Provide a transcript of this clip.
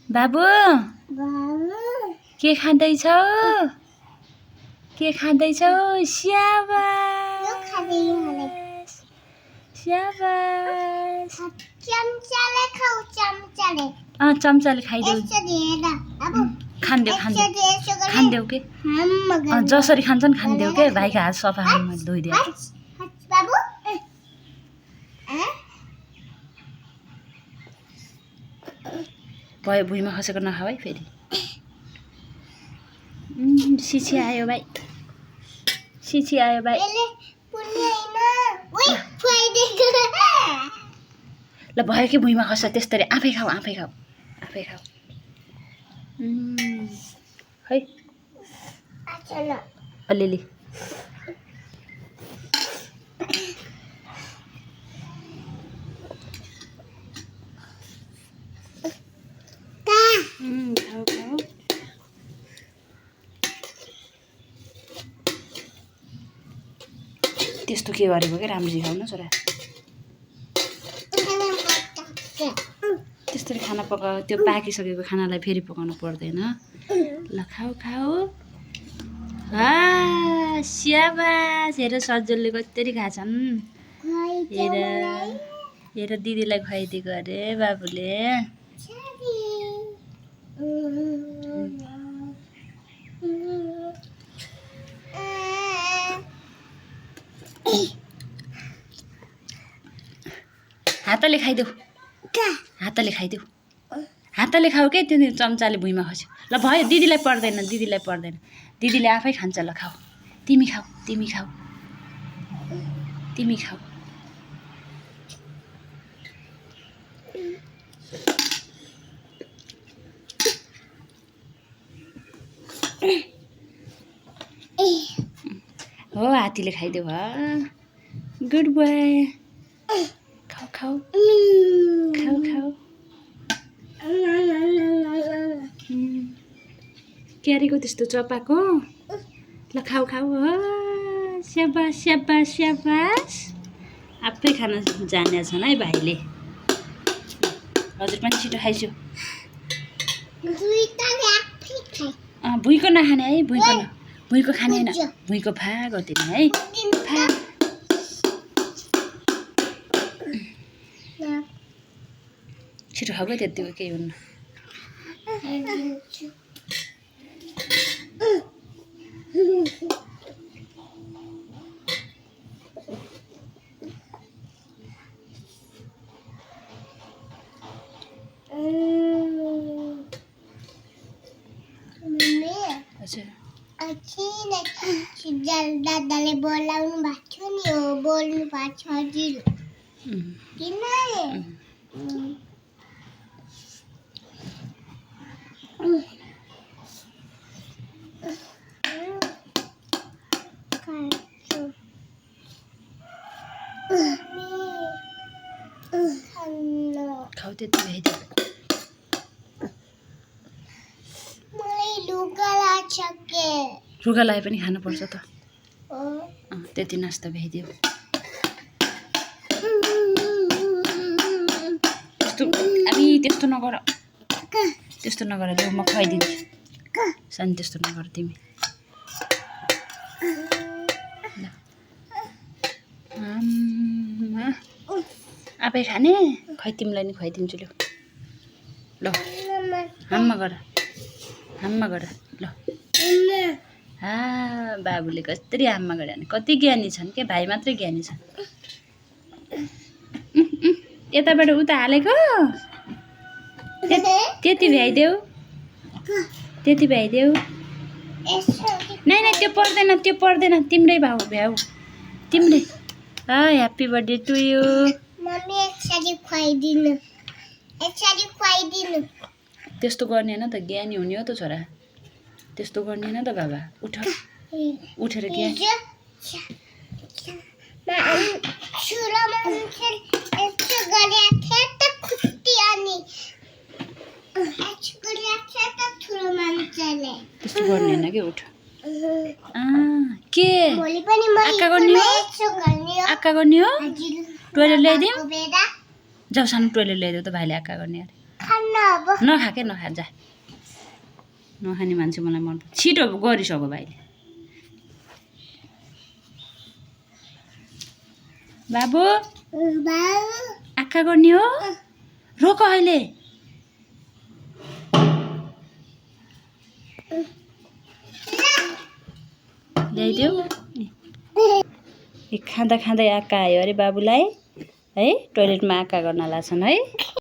बाबु के खाँदैछौ स्याबास स्याबास चम्चाले खाइदेऊ खान्देऊ के जसरी खान्छन् खान्देऊ के भाइको हात सफा मैले धोइदिएँ भयो भुइँमा खसेको नखाऊ है फेरि सिसी आयो भाइ ल भयो कि भुइँमा खस्छ त्यस्तरी आफै खाऊ है अलिअलि खाऊ त्यस्तो के गरेको क्या राम्ररी खाऊ न छोरा त्यस्तरी खाना पकाऊ त्यो पाकिसकेको खानालाई फेरि पकाउनु पर्दैन ल खाऊ स्याबास हेर सज्जलले कतिरी खाछन् हेर दिदीलाई खुवाइदिएको अरे बाबुले हातले खाइदेऊ हातले खाऊ के त्यो चम्चाले भुइँमा खस्यो ल भयो दिदीलाई पर्दैन दिदीले आफै खान्छ ल खाऊ तिमी खाऊ हो हातीले खाइदेऊ गुड बोय खाऊ क्यारीको त्यस्तो चपाको ल खाऊ स्याबास आफै खान जाने छन् है भाइले हजुर पनि छिटो खाइसु भुइँको नखाने है भुइँको खाने होइन भुइँको फा गर्दिने है छिटो खाऊ त्यति केही हुन्न दादाले बोलाउनु भएको थियो नि हो बोल्नु भएको छ हजुर किन खाऊ त्यति भइदियो रुगा लाए पनि खानुपर्छ त त्यति नास्ता भ्याइदियो त्यस्तो नगर ल म खुवाइदिन्छु सानी त्यस्तो नगर तिमी आफै खाने खै तिमीलाई नि खुवाइदिन्छु ल हाम्मा गर ल बाबुले कसरी हाम्मा गरे भने कति ज्ञानी छन् के भाइ मात्रै ज्ञानी छन् यताबाट उता हालेको त्यति भ्याइदेऊ नै त्यो पर्दैन तिम्रै भ्याउ तिम्रै ह्याप्पी बर्थडे टु यु त्यस्तो गर्ने होइन त ज्ञानी हुने हो त छोरा त्यस्तो गर्ने होइन त बाबा उठेर त्यस्तो गर्ने होइन कि उठ के आक्का गर्ने हो टोइलेट ल्याइदिउँ जाऊ सानो टोइलेट ल्याइदेऊ त भाइले आँखा गर्ने अरे खाना अब नखा के नखा जा नखाने मान्छे मलाई मन पर्छ छिटो गरिस् अब भाइले बाबु बाबु आँखा गर्ने हो रोक अहिले ल्याइदेऊ खाँदा खाँदै आँखा आयो अरे बाबुलाई है टोइलेटमा आँखा गर्न लाछन् है